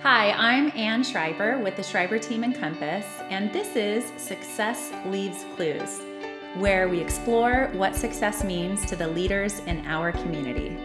Hi, I'm Ann Schreiber with the Schreiber Team and Compass, and this is Success Leaves Clues, where we explore what success means to the leaders in our community.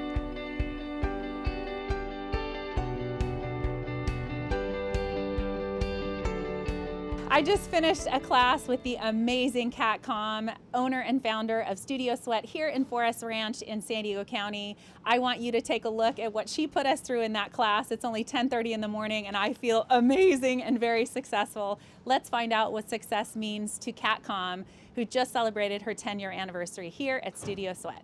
I just finished a class with the amazing Cat Kom, owner and founder of Studio Sweat here in Forest Ranch in San Diego County. I want you to take a look at what she put us through in that class. It's only 10:30 in the morning and I feel amazing and very successful. Let's find out what success means to Cat Kom, who just celebrated her 10-year anniversary here at Studio Sweat.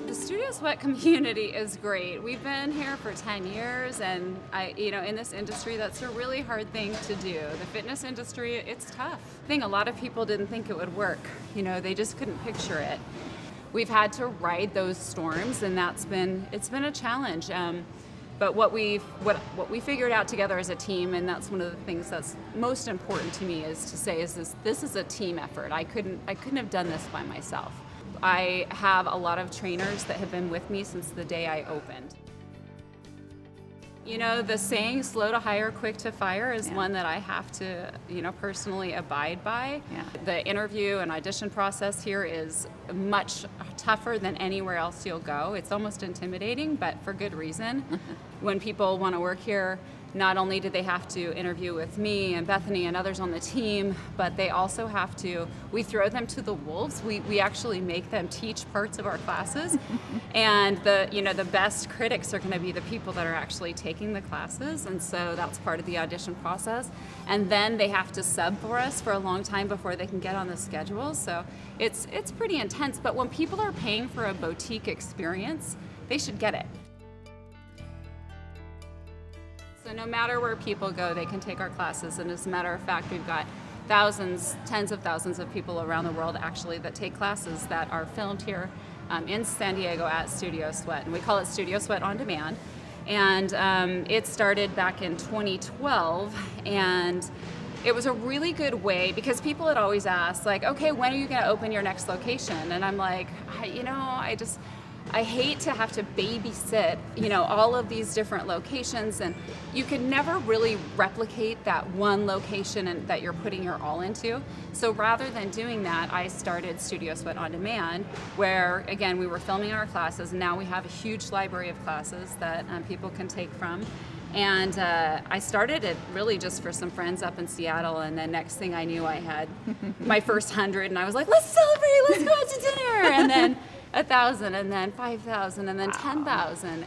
The Studio Sweat community is great. We've been here for 10 years and in this industry, that's a really hard thing to do. The fitness industry, it's tough. I think a lot of people didn't think it would work. They just couldn't picture it. We've had to ride those storms and it's been a challenge. But what we figured out together as a team, and that's one of the things that's most important to me, is to say this is a team effort. I couldn't have done this by myself. I have a lot of trainers that have been with me since the day I opened. The saying, slow to hire, quick to fire, is one that I have to, personally abide by. Yeah. The interview and audition process here is much tougher than anywhere else you'll go. It's almost intimidating, but for good reason. When people want to work here, not only do they have to interview with me and Bethany and others on the team, but they also have to, we throw them to the wolves. We actually make them teach parts of our classes. And the best critics are going to be the people that are actually taking the classes. And so that's part of the audition process. And then they have to sub for us for a long time before they can get on the schedule. So it's pretty intense. But when people are paying for a boutique experience, they should get it. So no matter where people go, they can take our classes. And as a matter of fact, we've got thousands, tens of thousands of people around the world actually that take classes that are filmed here in San Diego at Studio Sweat. And we call it Studio Sweat On Demand. And it started back in 2012. And it was a really good way, because people had always asked, okay, when are you going to open your next location? And I'm like, I hate to have to babysit, all of these different locations, and you can never really replicate that one location and that you're putting your all into. So rather than doing that, I started Studio Sweat On Demand, where again, we were filming our classes, and now we have a huge library of classes that people can take from. And I started it really just for some friends up in Seattle, and then next thing I knew, I had my first 100, and I was like, let's celebrate, let's go out to dinner, and then 1,000, and then 5,000, and then 10,000,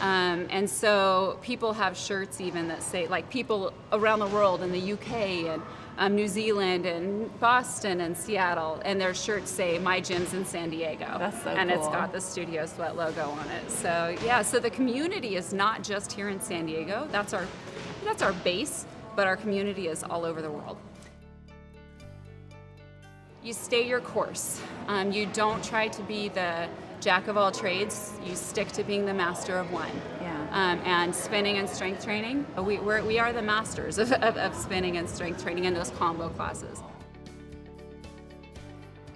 and so people have shirts even that say, people around the world, in the UK and New Zealand and Boston and Seattle, and their shirts say "My Gym's in San Diego." That's so and cool. It's got the Studio Sweat logo on it. So yeah, so the community is not just here in San Diego. That's our base, but our community is all over the world. You stay your course. You don't try to be the jack of all trades. You stick to being the master of one. Yeah. And spinning and strength training, we are the masters of spinning and strength training in those combo classes.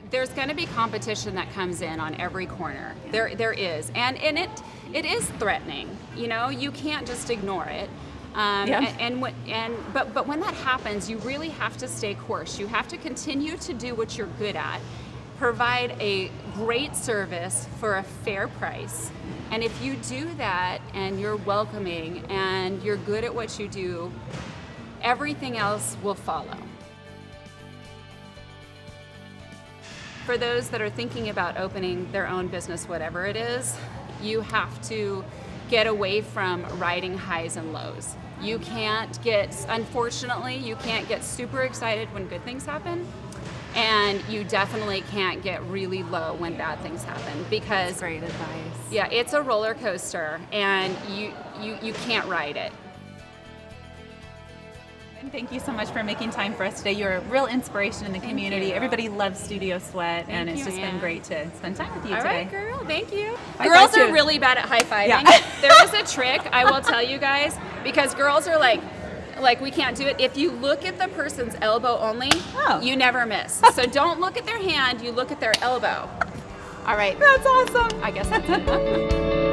There's going to be competition that comes in on every corner. Yeah. There is, and it is threatening. You can't just ignore it. But when that happens, you really have to stay course. You have to continue to do what you're good at, provide a great service for a fair price. And if you do that and you're welcoming and you're good at what you do, everything else will follow. For those that are thinking about opening their own business, whatever it is, you have to get away from riding highs and lows. Unfortunately, you can't get super excited when good things happen, and you definitely can't get really low when bad things happen, because that's great advice. Yeah, it's a roller coaster, and you can't ride it. And thank you so much for making time for us today. You're a real inspiration in the community. Everybody loves Studio Sweat, and it's just been great to spend time with you today. All right, girl. Thank you. Girls are really bad at high-fiving. Yeah. There is a trick, I will tell you guys, because girls are like we can't do it. If you look at the person's elbow only, you never miss. So don't look at their hand, you look at their elbow. All right. That's awesome. I guess that's it.